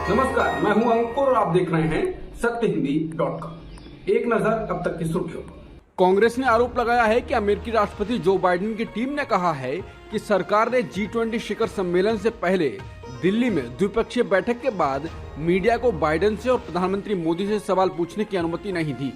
नमस्कार, मैं हूं अंकुर और आप देख रहे हैं सत्यहिंदी.com। एक नजर अब तक की सुर्खियों पर। कांग्रेस ने आरोप लगाया है कि अमेरिकी राष्ट्रपति जो बाइडेन की टीम ने कहा है कि सरकार ने G20 शिखर सम्मेलन से पहले दिल्ली में द्विपक्षीय बैठक के बाद मीडिया को बाइडेन से और प्रधानमंत्री मोदी से सवाल पूछने की अनुमति नहीं दी।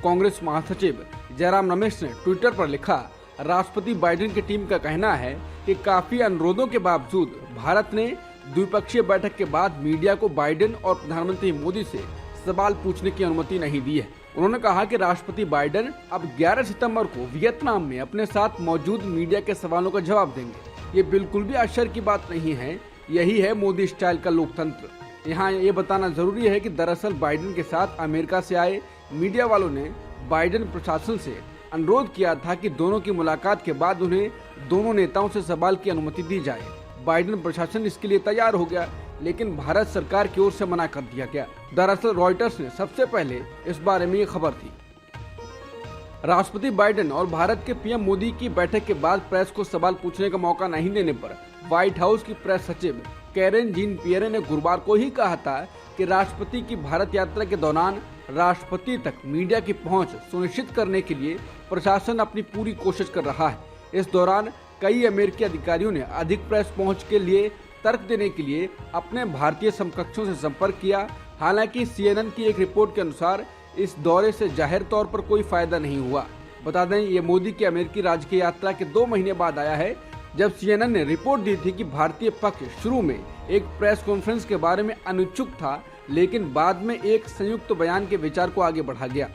कांग्रेस महासचिव जयराम रमेश ने ट्विटर पर लिखा, राष्ट्रपति बाइडेन की टीम का कहना है कि काफी अनुरोधों के बावजूद भारत ने द्विपक्षीय बैठक के बाद मीडिया को बाइडेन और प्रधानमंत्री मोदी से सवाल पूछने की अनुमति नहीं दी है। उन्होंने कहा कि राष्ट्रपति बाइडेन अब 11 सितंबर को वियतनाम में अपने साथ मौजूद मीडिया के सवालों का जवाब देंगे। ये बिल्कुल भी आश्चर्य की बात नहीं है, यही है मोदी स्टाइल का लोकतंत्र। यहाँ ये बताना जरूरी है कि दरअसल बाइडेन के साथ अमेरिका से आए मीडिया वालों ने बाइडेन प्रशासन से अनुरोध किया था कि दोनों की मुलाकात के बाद उन्हें दोनों नेताओं से सवाल की अनुमति दी जाए। बाइडेन प्रशासन इसके लिए तैयार हो गया, लेकिन भारत सरकार की ओर से मना कर दिया गया। दरअसल रॉयटर्स ने सबसे पहले इस बारे में ये खबर थी। राष्ट्रपति बाइडेन और भारत के पीएम मोदी की बैठक के बाद प्रेस को सवाल पूछने का मौका नहीं देने पर व्हाइट हाउस की प्रेस सचिव कैरेन जीन पियरे ने गुरुवार को ही कहा था कि राष्ट्रपति की भारत यात्रा के दौरान राष्ट्रपति तक मीडिया की पहुंच सुनिश्चित करने के लिए प्रशासन अपनी पूरी कोशिश कर रहा है। इस दौरान कई अमेरिकी अधिकारियों ने अधिक प्रेस पहुंच के लिए तर्क देने के लिए अपने भारतीय समकक्षों से संपर्क किया। हालांकि CNN की एक रिपोर्ट के अनुसार इस दौरे से जाहिर तौर पर कोई फायदा नहीं हुआ। बता दें, ये मोदी की अमेरिकी राजकीय यात्रा के 2 महीने बाद आया है, जब CNN ने रिपोर्ट दी थी कि भारतीय पक्ष शुरू में एक प्रेस कॉन्फ्रेंस के बारे में अनिच्छुक था, लेकिन बाद में एक संयुक्त बयान के विचार को आगे बढ़ा गया।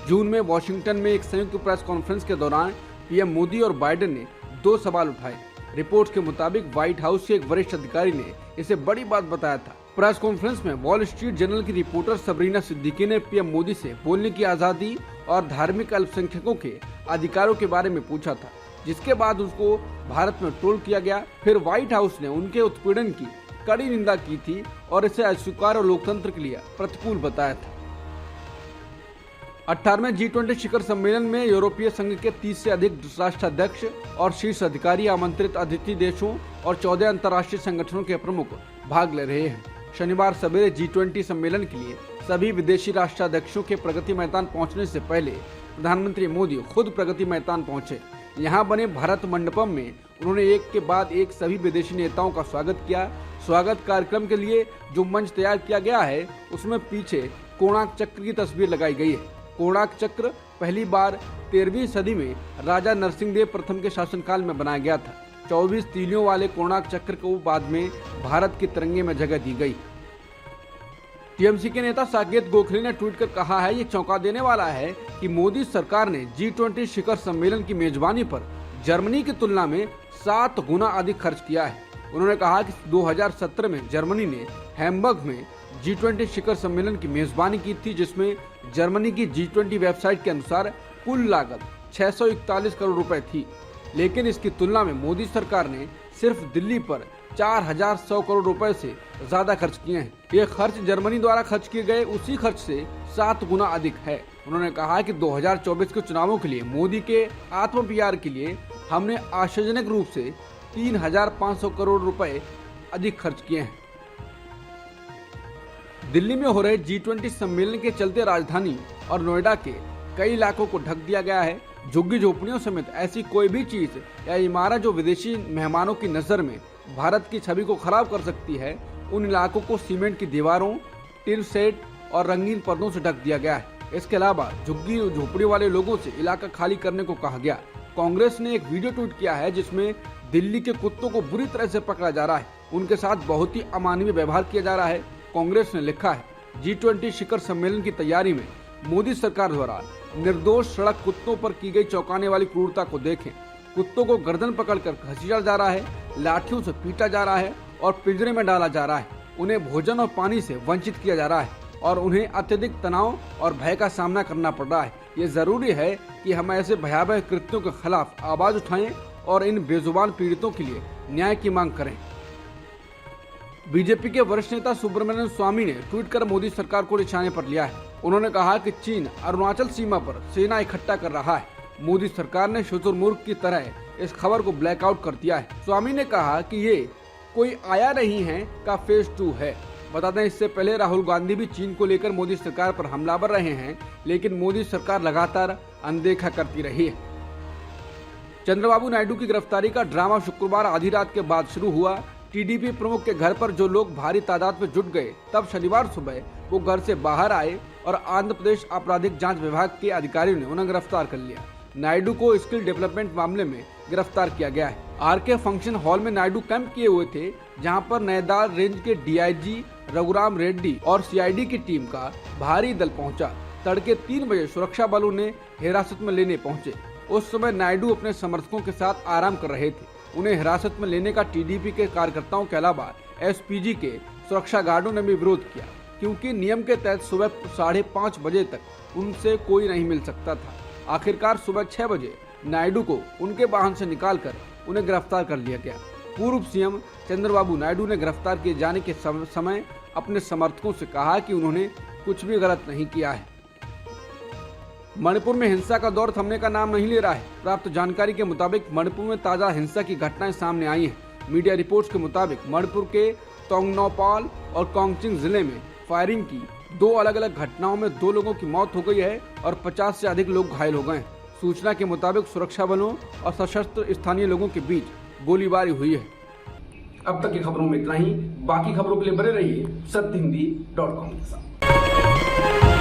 जून में वॉशिंगटन में एक संयुक्त प्रेस कॉन्फ्रेंस के दौरान पीएम मोदी और बाइडेन ने 2 सवाल उठाए। रिपोर्ट के मुताबिक व्हाइट हाउस के एक वरिष्ठ अधिकारी ने इसे बड़ी बात बताया था। प्रेस कॉन्फ्रेंस में वॉल स्ट्रीट जर्नल की रिपोर्टर सबरीना सिद्दीकी ने पीएम मोदी से बोलने की आजादी और धार्मिक अल्पसंख्यकों के अधिकारों के बारे में पूछा था, जिसके बाद उसको भारत में ट्रोल किया गया। फिर व्हाइट हाउस ने उनके उत्पीड़न की कड़ी निंदा की थी और इसे अस्वीकार और लोकतंत्र के लिए प्रतिकूल बताया था। 18वें G20 शिखर सम्मेलन में यूरोपीय संघ के 30 से अधिक राष्ट्राध्यक्ष और शीर्ष अधिकारी, आमंत्रित अतिथि देशों और 14 अंतर्राष्ट्रीय संगठनों के प्रमुख भाग ले रहे हैं। शनिवार सवेरे G20 सम्मेलन के लिए सभी विदेशी राष्ट्राध्यक्षों के प्रगति मैदान पहुंचने से पहले प्रधानमंत्री मोदी खुद प्रगति मैदान पहुंचे। यहाँ बने भारत मंडपम में उन्होंने एक के बाद एक सभी विदेशी नेताओं का स्वागत किया। स्वागत कार्यक्रम के लिए जो मंच तैयार किया गया है, उसमें पीछे कोणार्क चक्र की तस्वीर लगाई गई है। कोणार्क चक्र पहली बार 13वीं सदी में राजा नरसिंहदेव प्रथम के शासनकाल में बनाया गया था। 24 तीलियों वाले कोणार्क चक्र को बाद में भारत के तिरंगे में जगह दी गई। टीएमसी के नेता साकेत गोखले ने ट्वीट कर कहा है, ये चौंका देने वाला है कि मोदी सरकार ने G20 शिखर सम्मेलन की मेजबानी पर जर्मनी की तुलना में 7 गुना अधिक खर्च किया है। उन्होंने कहा कि 2017 में जर्मनी ने हैम्बर्ग में G20 शिखर सम्मेलन की मेजबानी की थी, जिसमें जर्मनी की G20 वेबसाइट के अनुसार कुल लागत 641 करोड़ रुपए थी। लेकिन इसकी तुलना में मोदी सरकार ने सिर्फ दिल्ली पर 4100 करोड़ रुपए से ज्यादा खर्च किए हैं। ये खर्च जर्मनी द्वारा खर्च किए गए उसी खर्च से 7 गुना अधिक है। उन्होंने कहा कि 2024 के चुनावों के लिए मोदी के आत्म PR के लिए हमने आश्चर्यजनक रूप से 3500 करोड़ रुपए अधिक खर्च किए हैं। दिल्ली में हो रहे G20 सम्मेलन के चलते राजधानी और नोएडा के कई इलाकों को ढक दिया गया है। झुग्गी झोपड़ियों समेत ऐसी कोई भी चीज या इमारत जो विदेशी मेहमानों की नजर में भारत की छवि को खराब कर सकती है, उन इलाकों को सीमेंट की दीवारों, टिन शेड और रंगीन पर्दों से ढक दिया गया है। इसके अलावा झुग्गी झोपड़ी वाले लोगों से इलाका खाली करने को कहा गया। कांग्रेस ने एक वीडियो ट्वीट किया है, जिसमें दिल्ली के कुत्तों को बुरी तरह से पकड़ा जा रहा है, उनके साथ बहुत ही अमानवीय व्यवहार किया जा रहा है। कांग्रेस ने लिखा है, G20 शिखर सम्मेलन की तैयारी में मोदी सरकार द्वारा निर्दोष सड़क कुत्तों पर की गई चौंकाने वाली क्रूरता को देखें। कुत्तों को गर्दन पकड़कर घसीटा जा रहा है, लाठियों से पीटा जा रहा है और पिंजरे में डाला जा रहा है। उन्हें भोजन और पानी से वंचित किया जा रहा है और उन्हें अत्यधिक तनाव और भय का सामना करना पड़ रहा है। ये जरूरी है कि हम ऐसे भयावह कृत्यों के खिलाफ आवाज उठाएं और इन बेजुबान पीड़ितों के लिए न्याय की मांग करें। बीजेपी के वरिष्ठ नेता सुब्रमण्यम स्वामी ने ट्वीट कर मोदी सरकार को निशाने पर लिया है। उन्होंने कहा कि चीन अरुणाचल सीमा पर सेना इकट्ठा कर रहा है। मोदी सरकार ने शुतुरमुर्ग की तरह इस खबर को ब्लैकआउट कर दिया है। स्वामी ने कहा कि ये कोई आया नहीं है का फेज 2 है। बता दें, इससे पहले राहुल गांधी भी चीन को लेकर मोदी सरकार पर हमलावर रहे हैं, लेकिन मोदी सरकार लगातार अनदेखा करती रही है। चंद्रबाबू नायडू की गिरफ्तारी का ड्रामा शुक्रवार आधी रात के बाद शुरू हुआ। टीडीपी प्रमुख के घर पर जो लोग भारी तादाद में जुट गए, तब शनिवार सुबह वो घर से बाहर आए और आंध्र प्रदेश आपराधिक जांच विभाग के अधिकारियों ने उन्हें गिरफ्तार कर लिया। नायडू को स्किल डेवलपमेंट मामले में गिरफ्तार किया गया है। आरके फंक्शन हॉल में नायडू कैंप किए हुए थे, जहां पर नैदार रेंज के डीआईजी रघुराम रेड्डी और सीआईडी की टीम का भारी दल पहुंचा। तड़के 3 बजे सुरक्षा बल उन्हें हिरासत में लेने पहुंचे। उस समय नायडू अपने समर्थकों के साथ आराम कर रहे थे। उन्हें हिरासत में लेने का टीडीपी के कार्यकर्ताओं के अलावा एसपीजी के सुरक्षा गार्डों ने भी विरोध किया, क्योंकि नियम के तहत सुबह 5:30 बजे तक उनसे कोई नहीं मिल सकता था। आखिरकार सुबह 6 बजे नायडू को उनके वाहन से निकालकर उन्हें गिरफ्तार कर लिया गया। पूर्व सीएम चंद्रबाबू नायडू ने गिरफ्तार किए जाने के समय अपने समर्थकों से कहा कि उन्होंने कुछ भी गलत नहीं किया है। मणिपुर में हिंसा का दौर थमने का नाम नहीं ले रहा है। प्राप्त जानकारी के मुताबिक मणिपुर में ताजा हिंसा की घटनाएं सामने आई हैं। मीडिया रिपोर्ट्स के मुताबिक मणिपुर के तोंगनौपाल और कोंगचिंग जिले में फायरिंग की 2 अलग अलग घटनाओं में 2 लोगों की मौत हो गई है और 50 से अधिक लोग घायल हो गए हैं। सूचना के मुताबिक सुरक्षा बलों और सशस्त्र स्थानीय लोगों के बीच गोलीबारी हुई है। अब तक की खबरों में इतना ही। बाकी खबरों के लिए बने रहिए सत्यहिंदी.com के साथ।